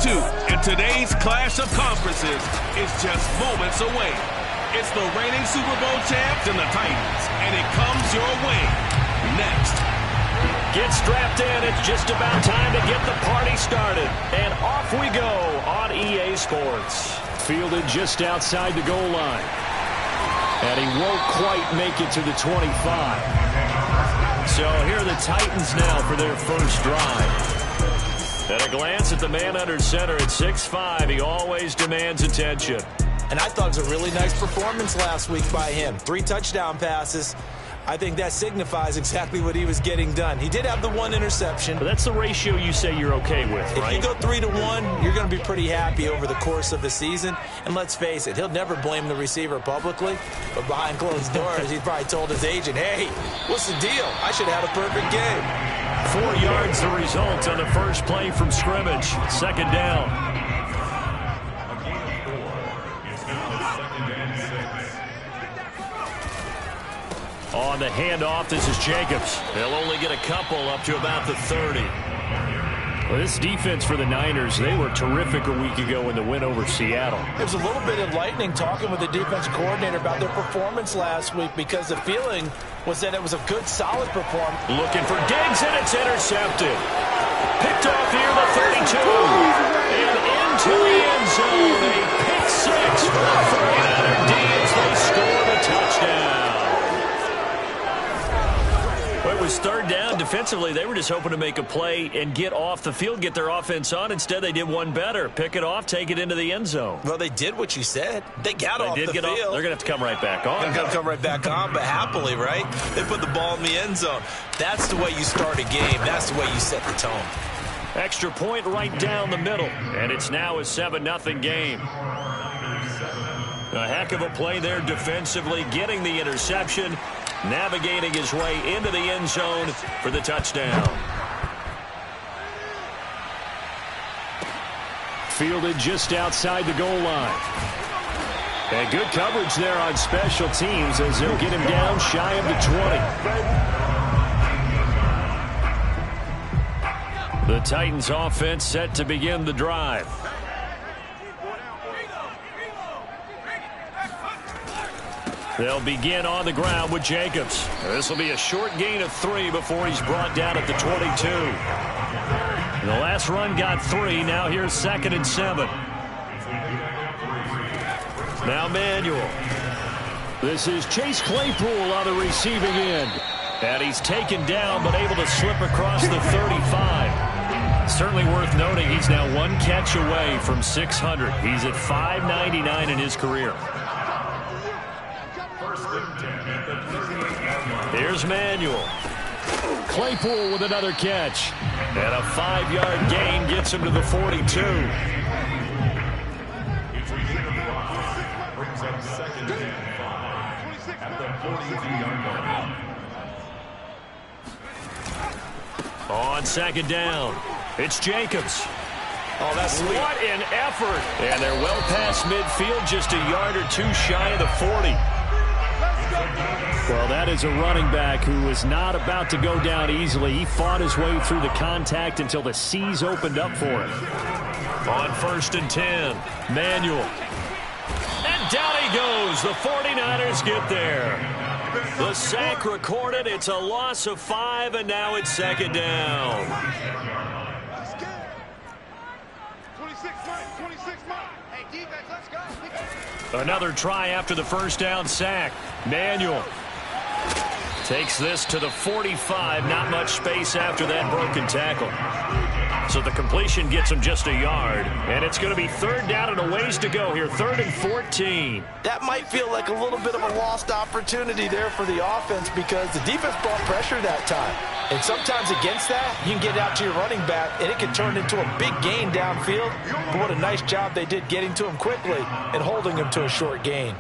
22, and today's clash of conferences is just moments away. It's the reigning Super Bowl champs and the Titans, and it comes your way next. Get strapped in. It's just about time to get the party started. And off we go on EA Sports. Fielded just outside the goal line. And he won't quite make it to the 25. So here are the Titans now for their first drive. At a glance at the man under center at 6'5", he always demands attention. And I thought it was a really nice performance last week by him. 3 touchdown passes. I think that signifies exactly what he was getting done. He did have the 1 interception. But that's the ratio you say you're okay with, right? If you go 3-to-1, you're going to be pretty happy over the course of the season. And let's face it, he'll never blame the receiver publicly. But behind closed doors, he probably told his agent, hey, what's the deal? I should have had a perfect game. 4 yards the result on the first play from scrimmage. Second down. On the handoff, this is Jacobs. They'll only get a couple up to about the 30. Well, this defense for the Niners, they were terrific a week ago in the win over Seattle. It was a little bit enlightening talking with the defense coordinator about their performance last week because the feeling was that it was a good, solid performance. Looking for Diggs, and it's intercepted. Picked off here, the 32. And into the end zone. A pick 6 for the 49er D as they score the touchdown. Well, it was third down. Defensively, they were just hoping to make a play and get off the field, get their offense on. Instead, they did one better. Pick it off, take it into the end zone. Well, they did what you said. They got off the field. They're going to have to come right back on. They're going to come right back on, but happily, right? They put the ball in the end zone. That's the way you start a game. That's the way you set the tone. Extra point right down the middle. And it's now a 7-0 game. A heck of a play there defensively, getting the interception, navigating his way into the end zone for the touchdown. Fielded just outside the goal line. And good coverage there on special teams as they'll get him down shy of the 20. The Titans offense set to begin the drive. They'll begin on the ground with Jacobs. This will be a short gain of 3 before he's brought down at the 22. The last run got 3. Now here's 2nd and 7. Now Manuel. This is Chase Claypool on the receiving end. And he's taken down but able to slip across the 35. Certainly worth noting he's now 1 catch away from 600. He's at 599 in his career. Here's Manuel. Claypool with another catch. And a 5-yard gain gets him to the 42. On 2nd down, it's Jacobs. Oh, that's sweet. What an effort. And they're well past midfield, just a yard or 2 shy of the 40. Well, that is a running back who is not about to go down easily. He fought his way through the contact until the seas opened up for him. On 1st and 10, Manuel. And down he goes. The 49ers get there. The sack recorded. It's a loss of 5, and now it's 2nd down. 26 Hey, defense, let's go. Another try after the first down sack. Manuel takes this to the 45. Not much space after that broken tackle. So the completion gets him just a yard. And it's going to be 3rd down and a ways to go here. 3rd and 14. That might feel like a little bit of a lost opportunity there for the offense because the defense brought pressure that time. And sometimes against that, you can get out to your running back, and it can turn into a big gain downfield. But what a nice job they did getting to him quickly and holding him to a short gain.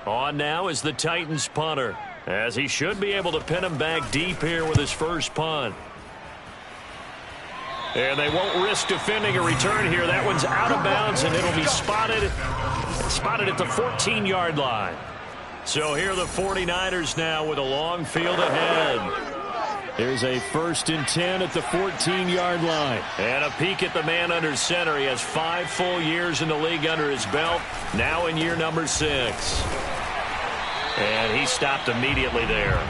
On now is the Titans punter, as he should be able to pin him back deep here with his first punt. And they won't risk defending a return here. That one's out of bounds, and it'll be spotted at the 14-yard line. So here are the 49ers now with a long field ahead. Here's a 1st and 10 at the 14-yard line. And a peek at the man under center. He has 5 full years in the league under his belt, now in year number 6. And he stopped immediately there.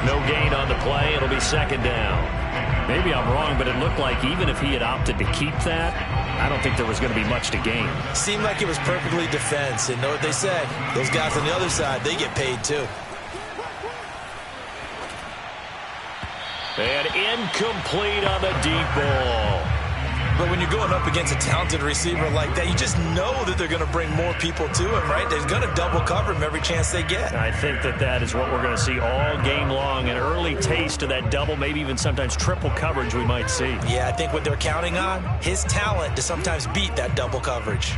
No gain on the play. It'll be 2nd down. Maybe I'm wrong, but it looked like even if he had opted to keep that, I don't think there was going to be much to gain. Seemed like it was perfectly defense. And know what they said? Those guys on the other side, they get paid too. And incomplete on the deep ball. But when you're going up against a talented receiver like that, you just know that they're going to bring more people to him, right? They're going to double cover him every chance they get. I think that is what we're going to see all game long. An early taste of that double, maybe even sometimes triple coverage we might see. Yeah, I think what they're counting on, his talent to sometimes beat that double coverage.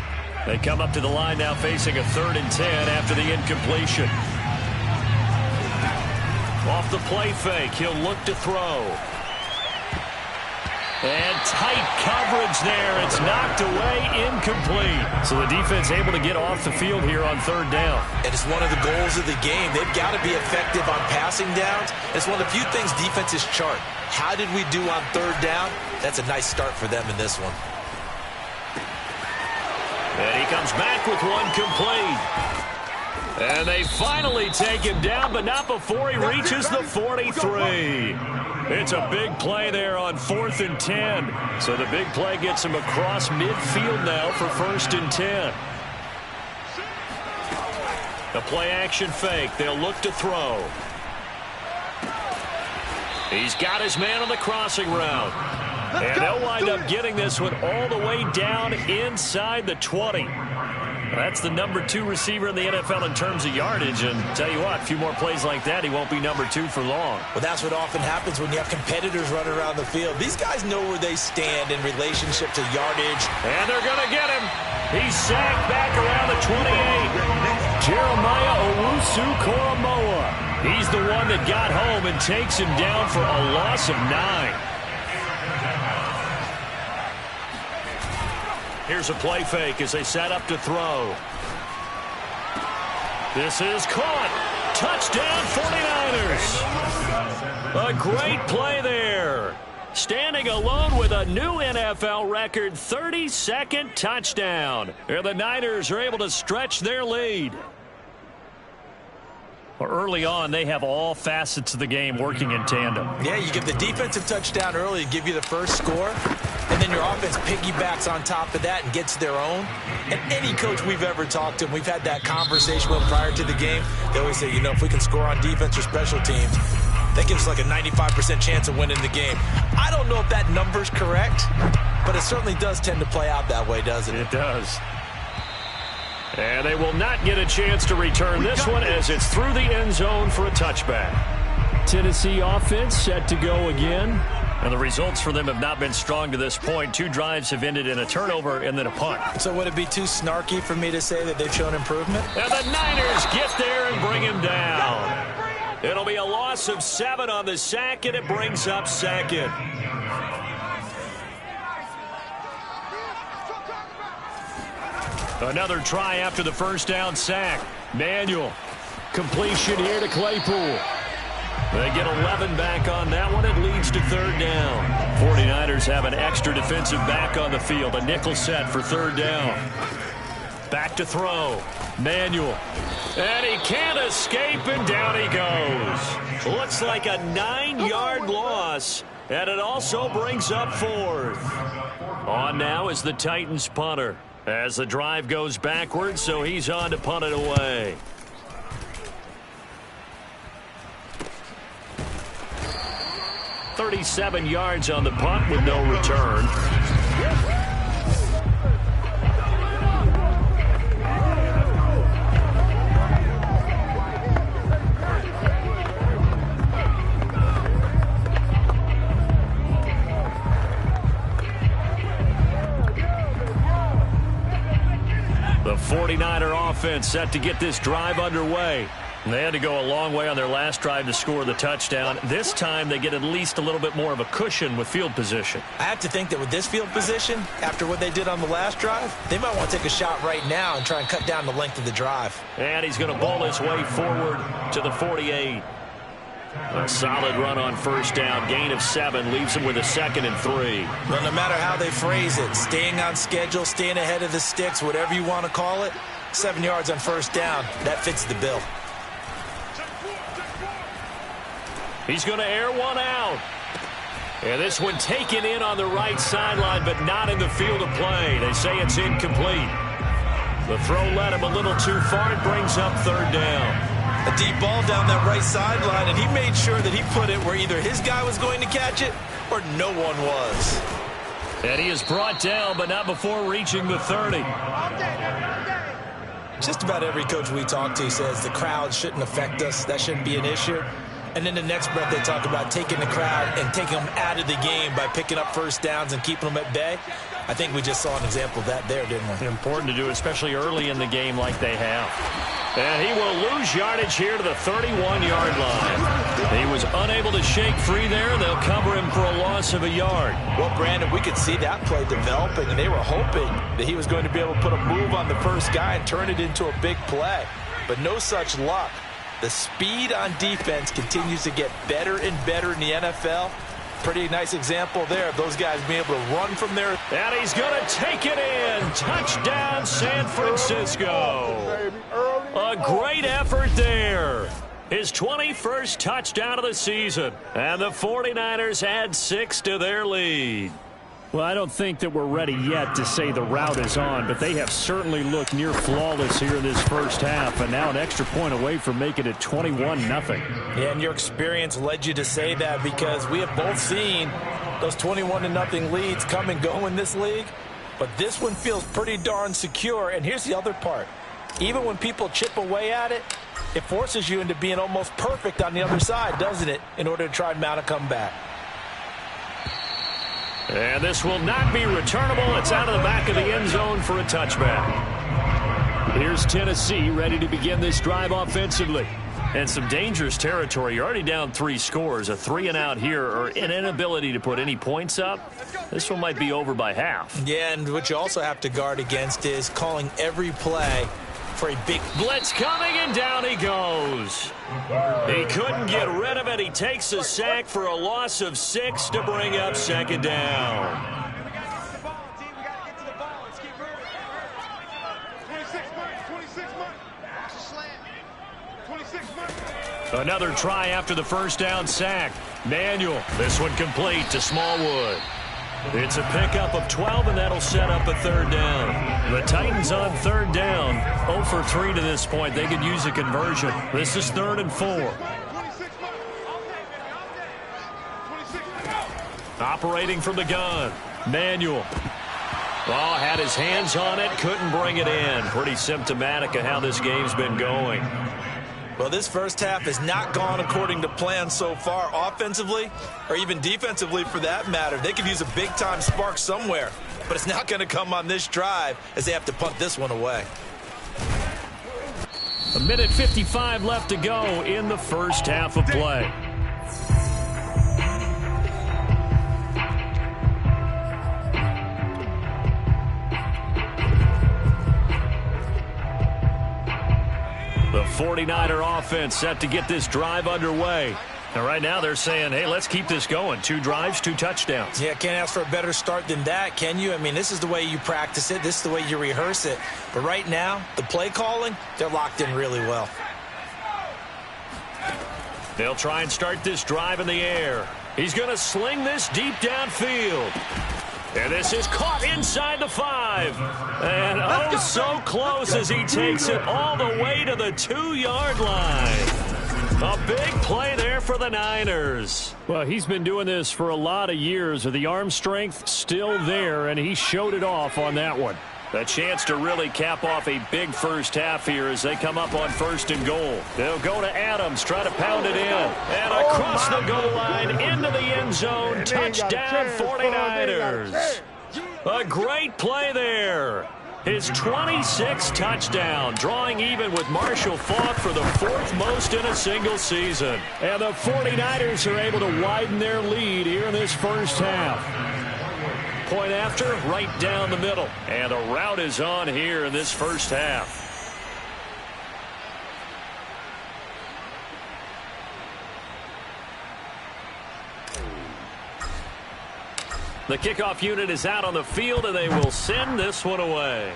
They come up to the line now facing a 3rd and 10 after the incompletion. Off the play fake, he'll look to throw. And tight coverage there. It's knocked away, incomplete. So the defense able to get off the field here on 3rd down. And it's one of the goals of the game. They've got to be effective on passing downs. It's one of the few things defenses chart. How did we do on 3rd down? That's a nice start for them in this one. And he comes back with one complete. And they finally take him down, but not before he reaches the 43. It's a big play there on 4th and 10. So the big play gets him across midfield now for 1st and 10. The play action fake. They'll look to throw. He's got his man on the crossing route. And they'll wind up getting this one all the way down inside the 20. That's the number 2 receiver in the NFL in terms of yardage. And tell you what, a few more plays like that, he won't be number 2 for long. Well, that's what often happens when you have competitors running around the field. These guys know where they stand in relationship to yardage. And they're going to get him. He's sacked back around the 28. Jeremiah Owusu-Koramoah. He's the one that got home and takes him down for a loss of 9. Here's a play fake as they set up to throw. This is caught. Touchdown 49ers. A great play there. Standing alone with a new NFL record 32nd touchdown. And the Niners are able to stretch their lead. Early on, they have all facets of the game working in tandem. Yeah, you give the defensive touchdown early to give you the first score, and then your offense piggybacks on top of that and gets their own. And any coach we've ever talked to, and we've had that conversation with prior to the game, they always say, you know, if we can score on defense or special teams, that gives us like a 95% chance of winning the game. I don't know if that number's correct, but it certainly does tend to play out that way, doesn't it? It does. And they will not get a chance to return this one as it's through the end zone for a touchback. Tennessee offense set to go again. And the results for them have not been strong to this point. 2 drives have ended in a turnover and then a punt. So would it be too snarky for me to say that they've shown improvement? And the Niners get there and bring him down. It'll be a loss of 7 on the sack, and it brings up 2nd. Another try after the first down sack. Manuel. Completion here to Claypool. They get 11 back on that one. It leads to 3rd down. 49ers have an extra defensive back on the field. A nickel set for 3rd down. Back to throw. Manuel. And he can't escape, and down he goes. Looks like a 9-yard loss. And it also brings up 4th. On now is the Titans punter. As the drive goes backwards, so he's on to punt it away. "37 yards on the punt with no return. The 49er offense set to get this drive underway. They had to go a long way on their last drive to score the touchdown. This time they get at least a little bit more of a cushion with field position. I have to think that with this field position, after what they did on the last drive, they might want to take a shot right now and try and cut down the length of the drive. And he's going to ball his way forward to the 48. A solid run on first down. Gain of 7 leaves him with a 2nd and 3. Well, no matter how they phrase it, staying on schedule, staying ahead of the sticks, whatever you want to call it, 7 yards on first down, that fits the bill. He's going to air one out. And this one taken in on the right sideline, but not in the field of play. They say it's incomplete. The throw led him a little too far. It brings up 3rd down. A deep ball down that right sideline, and he made sure that he put it where either his guy was going to catch it or no one was. And he is brought down, but not before reaching the 30. Just about every coach we talk to says the crowd shouldn't affect us. That shouldn't be an issue. And then the next breath they talk about taking the crowd and taking them out of the game by picking up first downs and keeping them at bay. I think we just saw an example of that there, didn't we? Important to do, especially early in the game like they have. And he will lose yardage here to the 31-yard line. He was unable to shake free there. They'll cover him for a loss of a yard. Well, Brandon, we could see that play developing, and they were hoping that he was going to be able to put a move on the first guy and turn it into a big play. But no such luck. The speed on defense continues to get better and better in the NFL. Pretty nice example there of those guys being able to run from there. And he's going to take it in. Touchdown, San Francisco. A great effort there. His 21st touchdown of the season. And the 49ers add 6 to their lead. Well, I don't think that we're ready yet to say the route is on, but they have certainly looked near flawless here in this first half, and now an extra point away from making it 21-0. Yeah, and your experience led you to say that because we have both seen those 21-0 leads come and go in this league, but this one feels pretty darn secure. And here's the other part. Even when people chip away at it, it forces you into being almost perfect on the other side, doesn't it, in order to try and mount a comeback. And this will not be returnable. It's out of the back of the end zone for a touchback. Here's Tennessee ready to begin this drive offensively. And some dangerous territory. You're already down 3 scores. A 3-and-out here or an inability to put any points up. This one might be over by half. Yeah, and what you also have to guard against is calling every play for a big blitz coming, and down he goes. He couldn't get rid of it. He takes a sack for a loss of 6 to bring up 2nd down. Another try after the first down sack. Manuel, this one complete to Smallwood. It's a pickup of 12, and that'll set up a 3rd down. The Titans on 3rd down, 0 for 3 to this point. They could use a conversion. This is 3rd and 4. Operating from the gun. Manuel. Oh, had his hands on it, couldn't bring it in. Pretty symptomatic of how this game's been going. Well, this first half has not gone according to plan so far, offensively or even defensively for that matter. They could use a big-time spark somewhere, but it's not going to come on this drive as they have to punt this one away. 1:55 left to go in the first half of play. The 49er offense set to get this drive underway. And right now they're saying, hey, let's keep this going. 2 drives, 2 touchdowns. Yeah, can't ask for a better start than that, can you? I mean, this is the way you practice it. This is the way you rehearse it. But right now, the play calling, they're locked in really well. They'll try and start this drive in the air. He's going to sling this deep downfield. And this is caught inside the 5. And oh, so close as he takes it all the way to the 2-yard line. A big play there for the Niners. Well, he's been doing this for a lot of years. The arm strength still there, and he showed it off on that one. A chance to really cap off a big first half here as they come up on 1st and goal. They'll go to Adams, try to pound it in. And across the goal line, into the end zone. Touchdown, 49ers. A great play there. His 26th touchdown, drawing even with Marshall Faulk for the 4th most in a single season. And the 49ers are able to widen their lead here in this first half. Point after, right down the middle. And a route is on here in this first half. The kickoff unit is out on the field, and they will send this one away.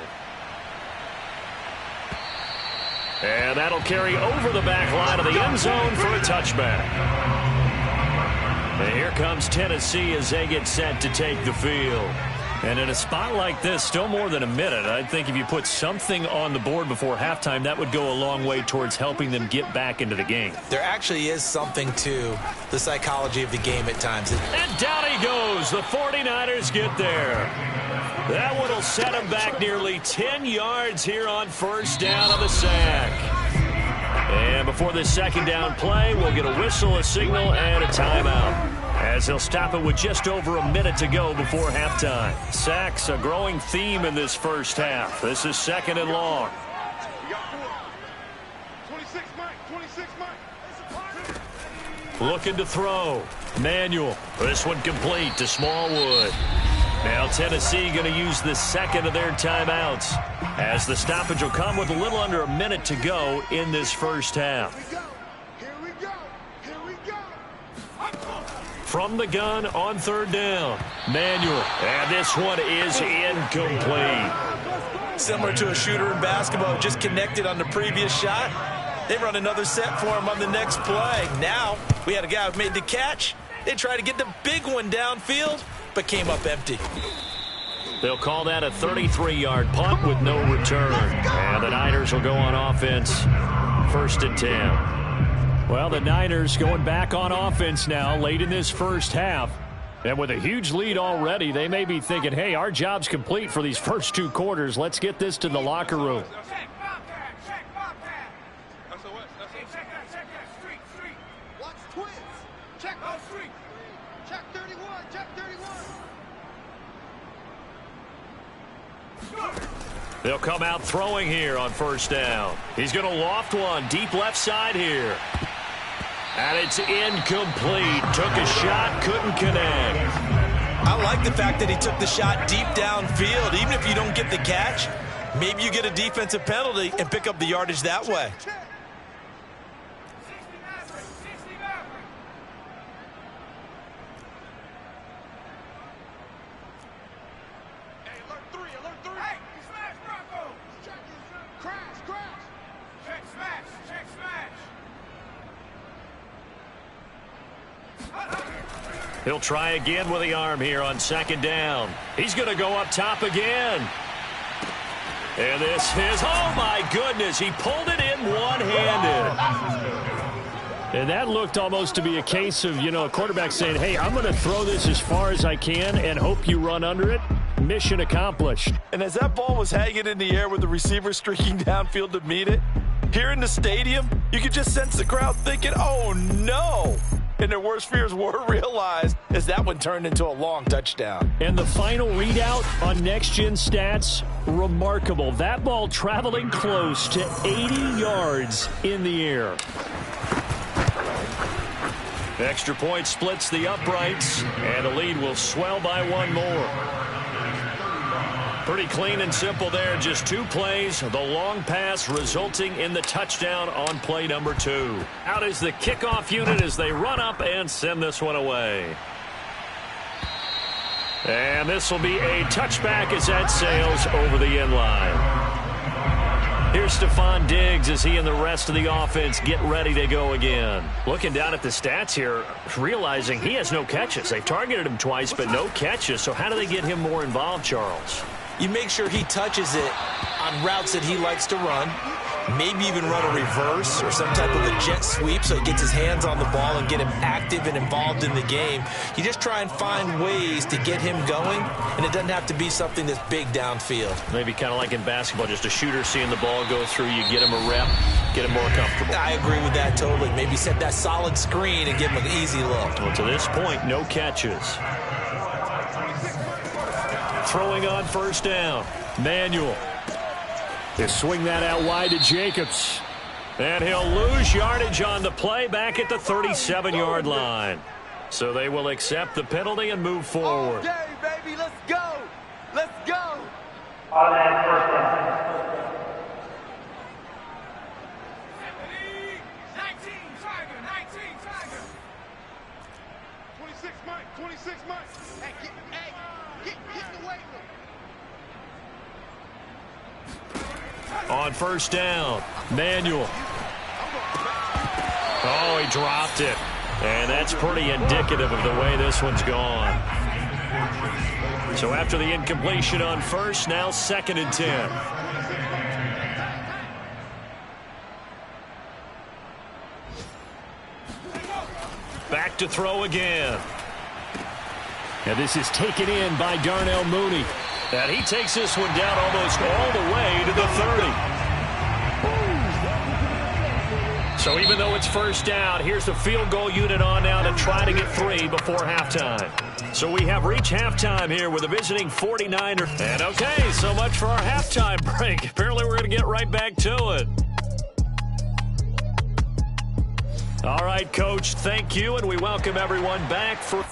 And that'll carry over the back line of the end zone for a touchback. And here comes Tennessee as they get set to take the field. And in a spot like this, still more than a minute, I think if you put something on the board before halftime, that would go a long way towards helping them get back into the game. There actually is something to the psychology of the game at times. And down he goes. The 49ers get there. That one will set him back nearly 10 yards here on first down on the sack. And before this second down play, we'll get a whistle, a signal, and a timeout, as he'll stop it with just over a minute to go before halftime. Sacks, a growing theme in this first half. This is second and long. Looking to throw. Manuel. This one complete to Smallwood. Now Tennessee going to use the second of their timeouts, as the stoppage will come with a little under a minute to go in this first half. From the gun on third down, Manuel. And this one is incomplete. Similar to a shooter in basketball, just connected on the previous shot. They run another set for him on the next play. Now, we had a guy who made the catch. They tried to get the big one downfield, but came up empty. They'll call that a 33-yard punt with no return. And the Niners will go on offense, first and 10. Well, the Niners going back on offense now late in this first half. And with a huge lead already, they may be thinking, hey, our job's complete for these first two quarters. Let's get this to the locker room. They'll come out throwing here on first down. He's going to loft one deep left side here. And it's incomplete. Took a shot, couldn't connect. I like the fact that he took the shot deep downfield. Even if you don't get the catch, maybe you get a defensive penalty and pick up the yardage that way. He'll try again with the arm here on second down. He's going to go up top again. And this is, oh my goodness, he pulled it in one-handed. And that looked almost to be a case of, a quarterback saying, hey, I'm going to throw this as far as I can and hope you run under it. Mission accomplished. And as that ball was hanging in the air with the receiver streaking downfield to meet it, here in the stadium, you could just sense the crowd thinking, oh no. And their worst fears were realized as that one turned into a long touchdown. And the final readout on Next Gen Stats, remarkable. That ball traveling close to 80 yards in the air. Extra point splits the uprights, and the lead will swell by one more. Pretty clean and simple there. Just two plays. The long pass resulting in the touchdown on play number 2. Out is the kickoff unit as they run up and send this one away. And this will be a touchback as that sails over the end line. Here's Stephon Diggs as he and the rest of the offense get ready to go again. Looking down at the stats here, realizing he has no catches. They've targeted him twice, but no catches. So how do they get him more involved, Charles? You make sure he touches it on routes that he likes to run. Maybe even run a reverse or some type of a jet sweep so he gets his hands on the ball and get him active and involved in the game. You just try and find ways to get him going, and it doesn't have to be something that's big downfield. Maybe kind of like in basketball, just a shooter seeing the ball go through, you get him a rep, get him more comfortable. I agree with that totally. Maybe set that solid screen and give him an easy look. Well, to this point, no catches. Throwing on first down. Manuel. They swing that out wide to Jacobs. And he'll lose yardage on the play back at the 37-yard line. So they will accept the penalty and move forward. Okay, baby, let's go. Let's go. On that first down. 19 Tiger. 26 Mike. Hey, On first down, Manuel. Oh, he dropped it. And that's pretty indicative of the way this one's gone. So after the incompletion on first, now 2nd and 10. Back to throw again. And this is taken in by Darnell Mooney. And he takes this one down almost all the way to the 30. So even though it's first down, here's the field goal unit on now to try to get 3 before halftime. So we have reached halftime here with a visiting 49er. And okay, so much for our halftime break. Apparently we're going to get right back to it. All right, Coach, thank you, and we welcome everyone back for...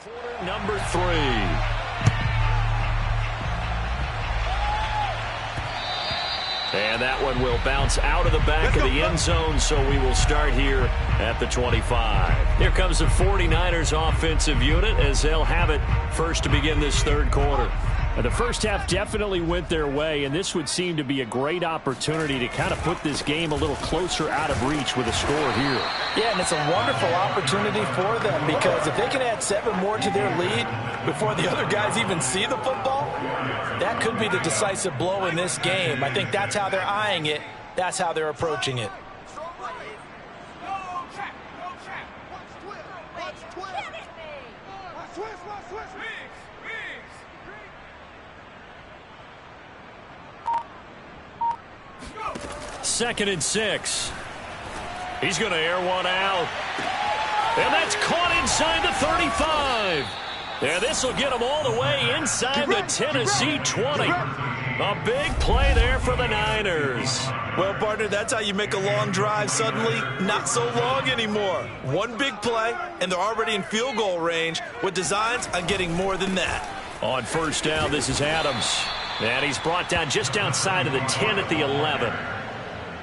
Quarter number 3. And that one will bounce out of the back of the end zone, so we will start here at the 25. Here comes the 49ers offensive unit as they'll have it first to begin this third quarter. The first half definitely went their way, and this would seem to be a great opportunity to kind of put this game a little closer out of reach with a score here. Yeah, and it's a wonderful opportunity for them because if they can add 7 more to their lead before the other guys even see the football, that could be the decisive blow in this game. I think that's how they're eyeing it. That's how they're approaching it. Second and 6. He's going to air one out. And that's caught inside the 35. And this will get him all the way inside the Tennessee 20. A big play there for the Niners. Well, partner, that's how you make a long drive suddenly not so long anymore. One big play, and they're already in field goal range with designs on getting more than that. On first down, this is Adams. And he's brought down just outside of the 10 at the 11.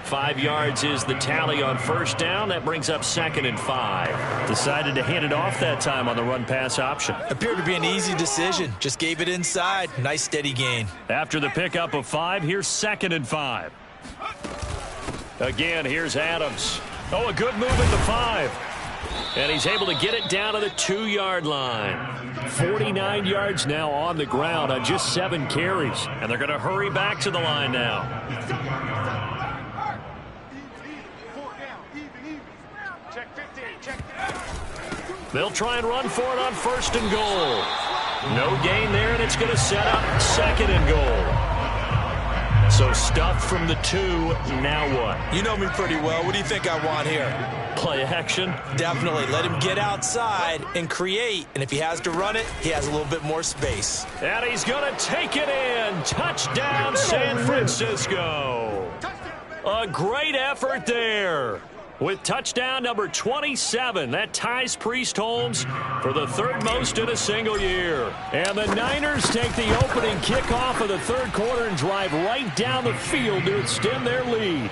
5 yards is the tally on first down. That brings up 2nd and 5. Decided to hand it off that time on the run-pass option. Appeared to be an easy decision. Just gave it inside. Nice steady gain. After the pickup of 5, here's 2nd and 5. Again, here's Adams. Oh, a good move at the 5. And he's able to get it down to the 2-yard line. 49 yards now on the ground on just 7 carries. And they're going to hurry back to the line now. They'll try and run for it on 1st and goal. No gain there, and it's going to set up 2nd and goal. So stuff from the 2, now what? You know me pretty well. What do you think I want here? Play action? Definitely. Let him get outside and create. And if he has to run it, he has a little bit more space. And he's going to take it in. Touchdown, San Francisco. A great effort there. With touchdown number 27, that ties Priest Holmes for the 3rd most in a single year. And the Niners take the opening kickoff of the 3rd quarter and drive right down the field to extend their lead.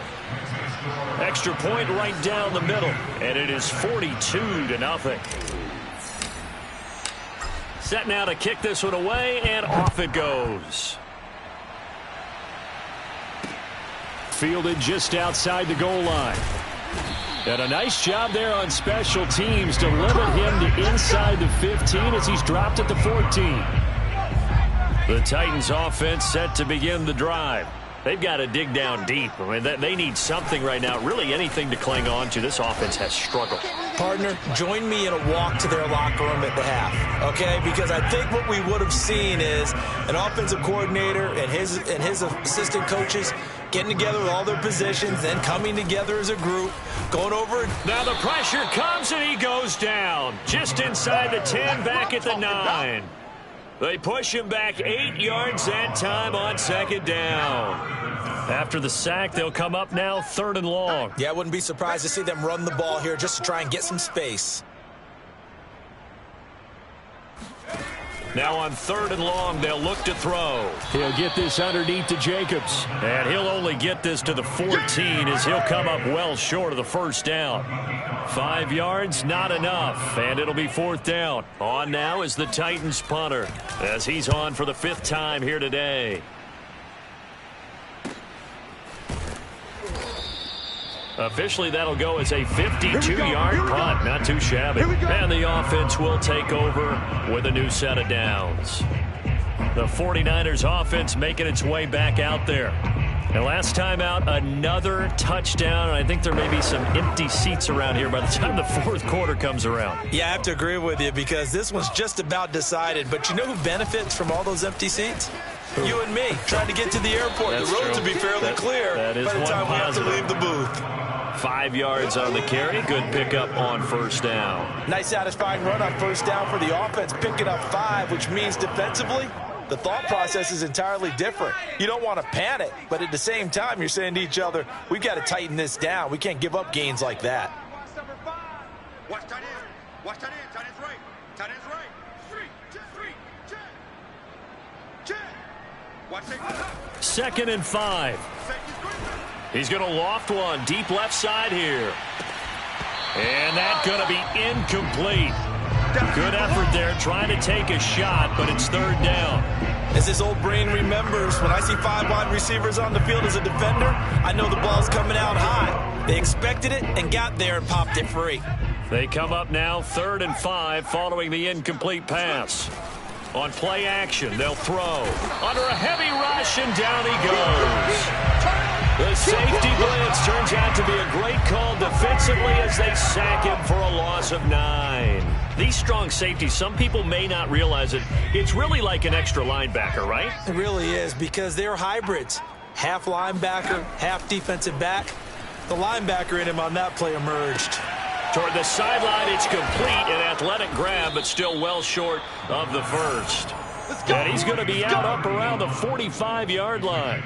Extra point right down the middle, and it is 42-0. Set now to kick this one away, and off it goes. Fielded just outside the goal line. And a nice job there on special teams to limit him to inside the 15 as he's dropped at the 14. The Titans offense set to begin the drive. They've got to dig down deep. I mean, they need something right now, really anything to cling on to. This offense has struggled. Partner, join me in a walk to their locker room at the half, okay? Because I think what we would have seen is an offensive coordinator and his assistant coaches getting together with all their positions, then coming together as a group, going over. Now the pressure comes, and he goes down. Just inside the 10, back at the 9. They push him back 8 yards that time on second down. After the sack, they'll come up now 3rd and long. Yeah, I wouldn't be surprised to see them run the ball here just to try and get some space. Now on 3rd and long, they'll look to throw. He'll get this underneath to Jacobs. And he'll only get this to the 14 as he'll come up well short of the first down. 5 yards, not enough. And it'll be 4th down. On now is the Titans punter as he's on for the 5th time here today. Officially, that'll go as a 52-yard punt. Not too shabby. And the offense will take over with a new set of downs. The 49ers offense making its way back out there. And last time out, another touchdown. And I think there may be some empty seats around here by the time the 4th quarter comes around. Yeah, I have to agree with you because this one's just about decided. But you know who benefits from all those empty seats? You and me, trying to get to the airport. That's the roads true. will be fairly clear by the time we have to leave the booth. 5 yards on the carry. Good pickup on first down. Nice satisfying run on first down for the offense, picking up 5, which means defensively, the thought process is entirely different. You don't want to panic, but at the same time, you're saying to each other, we've got to tighten this down. We can't give up gains like that. Watch tight end. Watch tight end. Tight end's right. Tight end's right. Check. Watch safety. 2nd and 5. He's going to loft one deep left side here. And that's going to be incomplete. Good effort there trying to take a shot, but it's 3rd down. As this old brain remembers, when I see 5 wide receivers on the field as a defender, I know the ball's coming out high. They expected it and got there and popped it free. They come up now 3rd and 5 following the incomplete pass. On play action, they'll throw. Under a heavy rush, and down he goes. The safety blitz turns out to be a great call defensively as they sack him for a loss of 9. These strong safeties, some people may not realize it. It's really like an extra linebacker, right? It really is because they're hybrids. Half linebacker, half defensive back. The linebacker in him on that play emerged. Toward the sideline, it's complete. An athletic grab, but still well short of the first. And he's going to be out up around the 45-yard line.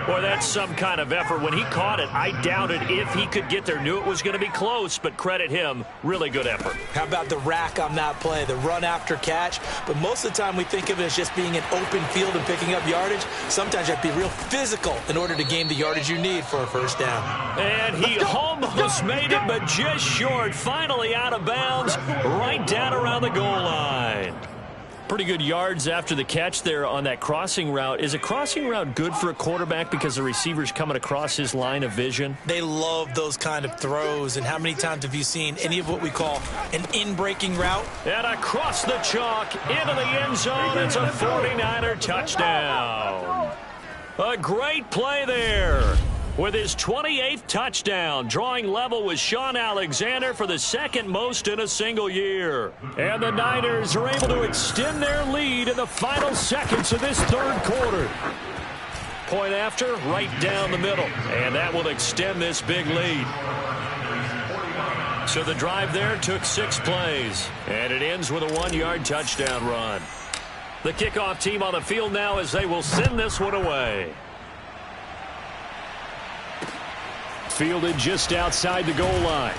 Boy, that's some kind of effort. When he caught it, I doubted if he could get there. Knew it was going to be close, but credit him. Really good effort. How about the rack on that play, the run after catch? But most of the time we think of it as just being an open field and picking up yardage. Sometimes you have to be real physical in order to gain the yardage you need for a first down. And he almost made it, but just short. Finally out of bounds, right down around the goal line. Pretty good yards after the catch there on that crossing route. Is a crossing route good for a quarterback because the receiver's coming across his line of vision? They love those kind of throws. And how many times have you seen any of what we call an in-breaking route? And across the chalk into the end zone. It's a 49er touchdown. A great play there. With his 28th touchdown, drawing level with Sean Alexander for the 2nd most in a single year. And the Niners are able to extend their lead in the final seconds of this 3rd quarter. Point after, right down the middle. And that will extend this big lead. So the drive there took 6 plays. And it ends with a 1-yard touchdown run. The kickoff team on the field now as they will send this one away. Fielded just outside the goal line.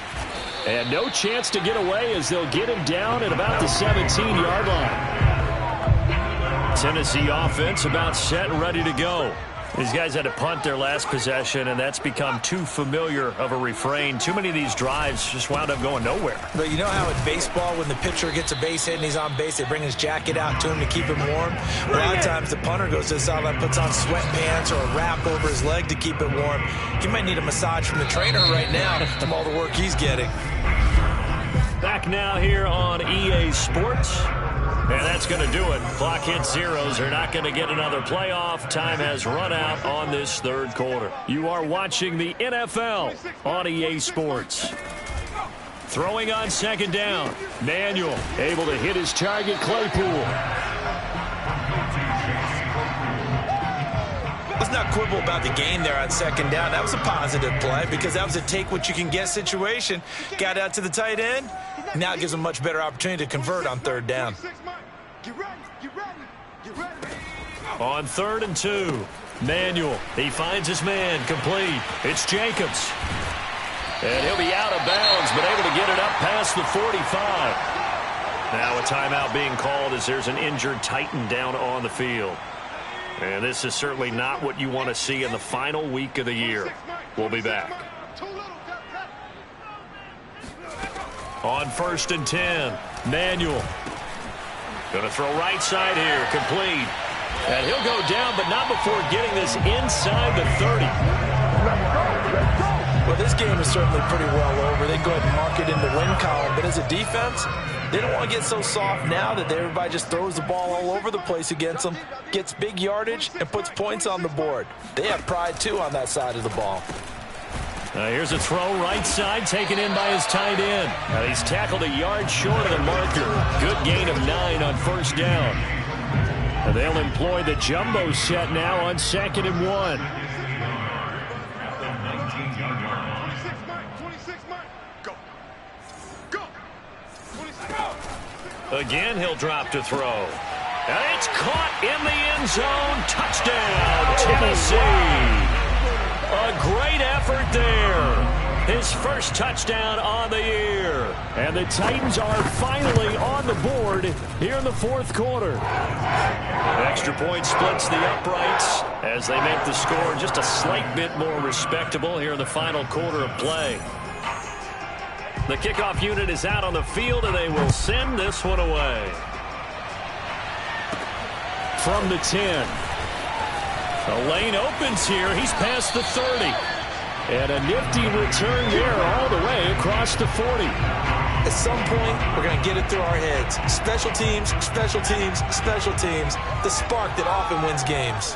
And no chance to get away as they'll get him down at about the 17-yard line. Tennessee offense about set and ready to go. These guys had to punt their last possession, and that's become too familiar of a refrain. Too many of these drives just wound up going nowhere. But you know how in baseball, when the pitcher gets a base hit and he's on base, they bring his jacket out to him to keep him warm? A lot of times the punter goes to the sideline, puts on sweatpants or a wrap over his leg to keep it warm. He might need a massage from the trainer right now from all the work he's getting. Back now here on EA Sports. And that's going to do it. Clock hits zeros. They're not going to get another playoff. Time has run out on this third quarter. You are watching the NFL on EA Sports. Throwing on second down. Manuel able to hit his target, Claypool. Let's not quibble about the game there on second down. That was a positive play because that was a take-what-you-can-get situation. Got out to the tight end. Now it gives them a much better opportunity to convert on third down. On 3rd and 2, Manuel, he finds his man, complete. It's Jacobs. And he'll be out of bounds, but able to get it up past the 45. Now a timeout being called as there's an injured Titan down on the field. And this is certainly not what you want to see in the final week of the year. We'll be back. On 1st and 10, Manuel. Going to throw right side here, complete. And he'll go down, but not before getting this inside the 30. Well, this game is certainly pretty well over. They can go ahead and mark it in the win column. But as a defense, they don't want to get so soft now that everybody just throws the ball all over the place against them, gets big yardage, and puts points on the board. They have pride, too, on that side of the ball. Here's a throw right side taken in by his tight end. Now he's tackled a yard short of the marker. Good gain of 9 on 1st down. And they'll employ the jumbo set now on 2nd and 1. Again, he'll drop to throw. And it's caught in the end zone. Touchdown, Tennessee. A great effort there. His first touchdown on the year. And the Titans are finally on the board here in the 4th quarter. Extra point splits the uprights as they make the score just a slight bit more respectable here in the final quarter of play. The kickoff unit is out on the field, and they will send this one away. From the 10. The lane opens here. He's past the 30. And a nifty return there all the way across the 40. At some point, we're going to get it through our heads. Special teams, special teams, special teams. The spark that often wins games.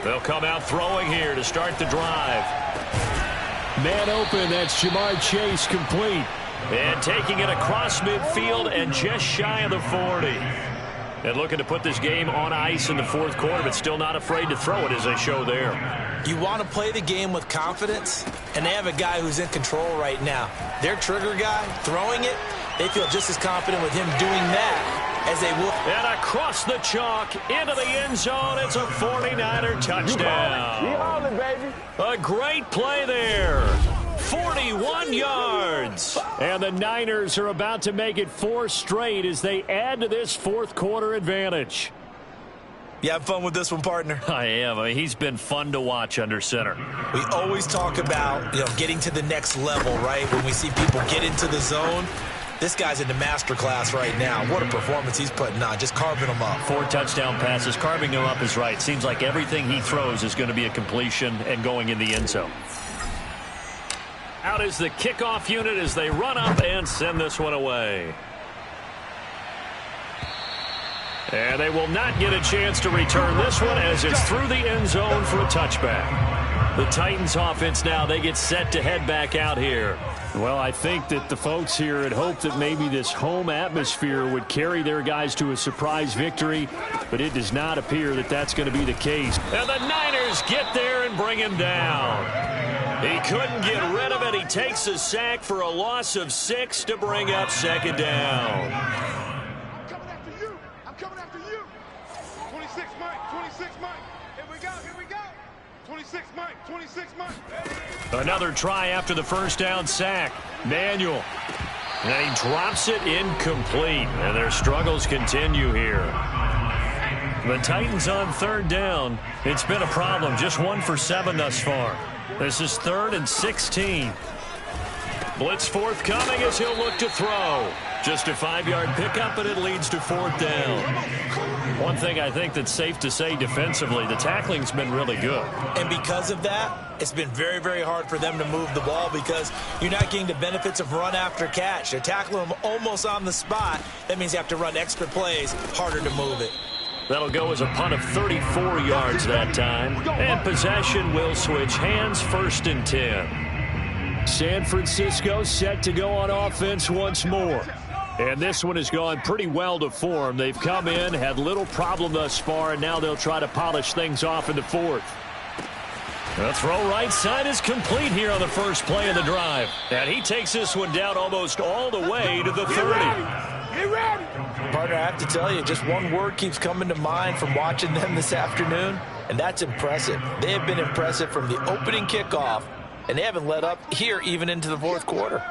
They'll come out throwing here to start the drive. Man open, that's Jamar Chase, complete. And taking it across midfield and just shy of the 40. And looking to put this game on ice in the 4th quarter, but still not afraid to throw it as they show there. You want to play the game with confidence, and they have a guy who's in control right now. Their trigger guy, throwing it, they feel just as confident with him doing that as they will. And across the chalk into the end zone. It's a 49er touchdown. You holding, baby. A great play there. 41 yards. And the Niners are about to make it 4 straight as they add to this 4th quarter advantage. You have fun with this one, partner? I am. I mean, he's been fun to watch under center. We always talk about, getting to the next level, right? When we see people get into the zone. This guy's in the master class right now. What a performance he's putting on, just carving them up. 4 touchdown passes. Carving them up is right. Seems like everything he throws is going to be a completion and going in the end zone. Out is the kickoff unit as they run up and send this one away. And they will not get a chance to return this one as it's through the end zone for a touchback. The Titans offense now, they get set to head back out here. Well, I think that the folks here had hoped that maybe this home atmosphere would carry their guys to a surprise victory, but it does not appear that that's going to be the case. And the Niners get there and bring him down. He couldn't get rid of it. He takes a sack for a loss of 6 to bring up second down. I'm coming after you. 26, Mike. 26, Mike. Here we Another try after the first down sack. Manuel. And he drops it incomplete. And their struggles continue here. The Titans on third down. It's been a problem. Just 1 for 7 thus far. This is 3rd and 16. Blitz forthcoming as he'll look to throw. Just a 5-yard pickup, and it leads to 4th down. One thing I think that's safe to say defensively, the tackling's been really good. And because of that, it's been very, very hard for them to move the ball because you're not getting the benefits of run after catch. They're tackling them almost on the spot. That means you have to run extra plays, harder to move it. That'll go as a punt of 34 yards that time. And possession will switch hands, 1st and 10. San Francisco set to go on offense once more. And this one has gone pretty well to form. They've come in, had little problem thus far, and now they'll try to polish things off in the 4th. The throw right side is complete here on the first play of the drive. And he takes this one down almost all the way to the 30. Get ready. Partner, I have to tell you, just one word keeps coming to mind from watching them this afternoon, and that's impressive. They have been impressive from the opening kickoff, and they haven't let up here even into the 4th quarter.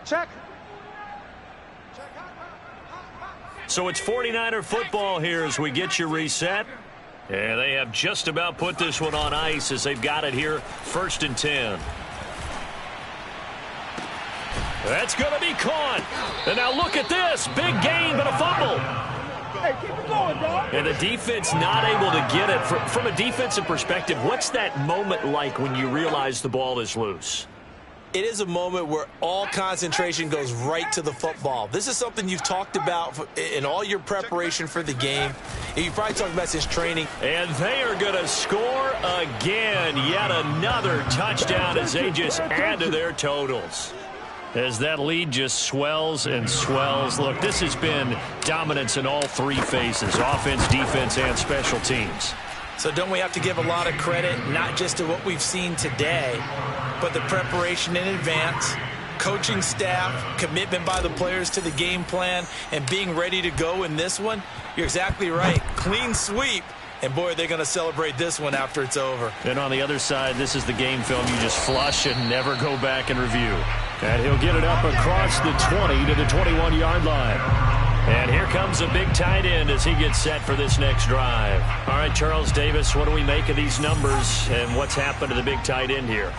Check. So it's 49er football here as we get you reset. And they have just about put this one on ice as they've got it here, 1st and 10. That's going to be caught. And now look at this. Big gain, but a fumble. Hey, keep it going, dog. And the defense not able to get it. From a defensive perspective, what's that moment like when you realize the ball is loose? It is a moment where all concentration goes right to the football. This is something you've talked about in all your preparation for the game. And you probably talked about since training. And they are going to score again. Yet another touchdown as they just add to their totals. As that lead just swells and swells. Look, this has been dominance in all 3 phases, offense, defense, and special teams. So don't we have to give a lot of credit, not just to what we've seen today, but the preparation in advance, coaching staff, commitment by the players to the game plan, and being ready to go in this one? You're exactly right. Clean sweep. And, boy, they're going to celebrate this one after it's over. And on the other side, this is the game film you just flush and never go back and review. And he'll get it up across the 20 to the 21-yard line. And here comes a big tight end as he gets set for this next drive. All right, Charles Davis, what do we make of these numbers and what's happened to the big tight end here?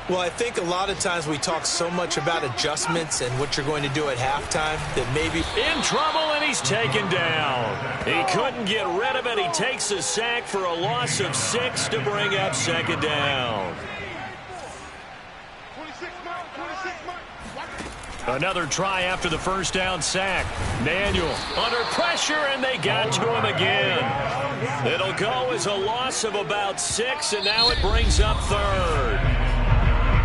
Well, I think a lot of times we talk so much about adjustments and what you're going to do at halftime that maybe in trouble, and he's taken down. He couldn't get rid of it. He takes a sack for a loss of 6 to bring up 2nd down. Another try after the first down sack. Manuel under pressure, and they got to him again. It'll go as a loss of about 6, and now it brings up 3rd.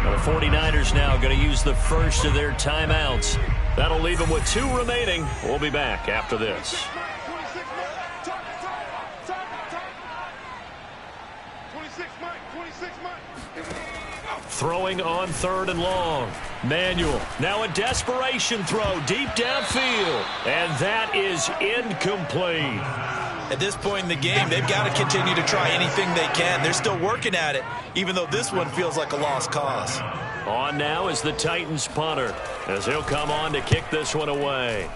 The 49ers now going to use the first of their timeouts. That'll leave them with 2 remaining. We'll be back after this. Throwing on 3rd and long. Manuel, now a desperation throw deep downfield. And that is incomplete. At this point in the game, they've got to continue to try anything they can. They're still working at it, even though this one feels like a lost cause. On now is the Titans punter, as he'll come on to kick this one away.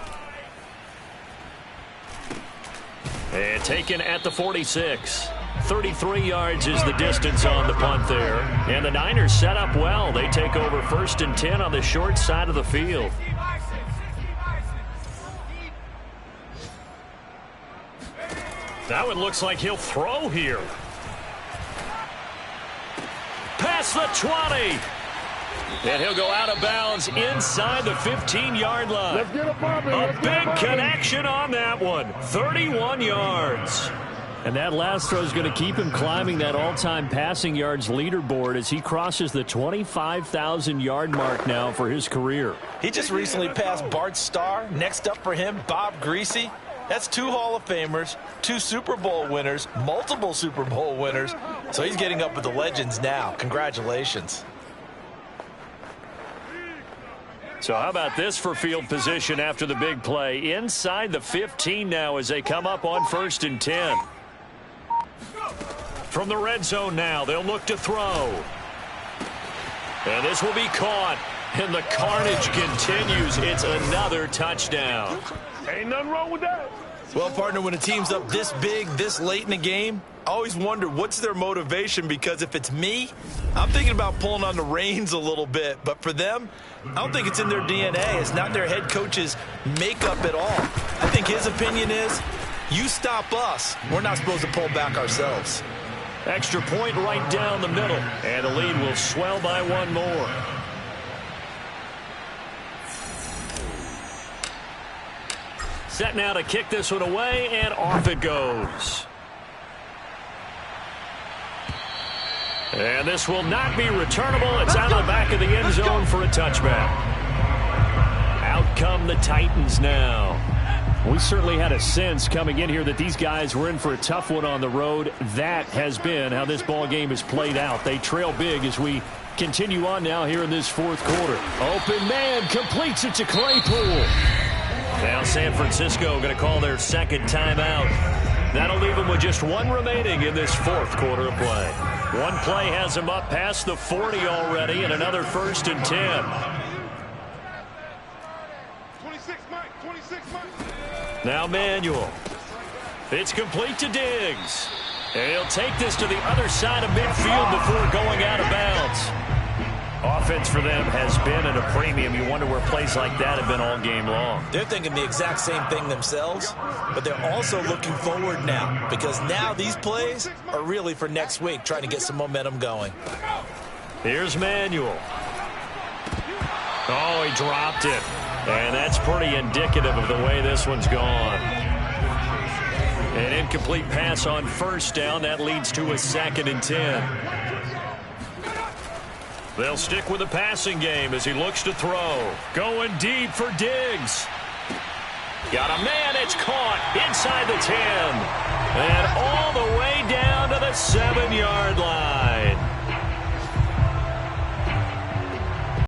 And taken at the 46. 33 yards is the distance on the punt there. And the Niners set up well. They take over 1st and 10 on the short side of the field. Now it looks like he'll throw here. Past the 20. And he'll go out of bounds inside the 15-yard line. Let's get a big connection on that one. 31 yards. And that last throw is going to keep him climbing that all-time passing yards leaderboard as he crosses the 25,000-yard mark now for his career. He just recently passed Bart Starr. Next up for him, Bob Greasy. That's 2 Hall of Famers, 2 Super Bowl winners, multiple Super Bowl winners. So he's getting up with the legends now. Congratulations. So how about this for field position after the big play? Inside the 15 now as they come up on 1st and 10. From the red zone now, they'll look to throw. And this will be caught. And the carnage continues. It's another touchdown. Ain't nothing wrong with that. Well, partner, when a team's up this big, this late in the game, I always wonder what's their motivation, because if it's me, I'm thinking about pulling on the reins a little bit. But for them, I don't think it's in their DNA. It's not their head coach's makeup at all. I think his opinion is, you stop us, we're not supposed to pull back ourselves. Extra point right down the middle. And the lead will swell by one more. Set now to kick this one away, and off it goes. And this will not be returnable. It's out of the back of the end zone for a touchback. Out come the Titans now. We certainly had a sense coming in here that these guys were in for a tough one on the road. That has been how this ball game has played out. They trail big as we continue on now here in this 4th quarter. Open man completes it to Claypool. Now San Francisco going to call their 2nd timeout. That'll leave them with just one remaining in this 4th quarter of play. One play has them up past the 40 already, and another 1st and 10. 26, Mike. 26, Mike. Now Manuel. It's complete to Diggs. And he'll take this to the other side of midfield before going out of bounds. Offense for them has been at a premium. You wonder where plays like that have been all game long. They're thinking the exact same thing themselves, but they're also looking forward now, because now these plays are really for next week, trying to get some momentum going. Here's Manuel. Oh, he dropped it. And that's pretty indicative of the way this one's gone. An incomplete pass on 1st down. That leads to a 2nd and 10. They'll stick with the passing game as he looks to throw. Going deep for Diggs. Got a man. It's caught inside the 10. And all the way down to the 7-yard line.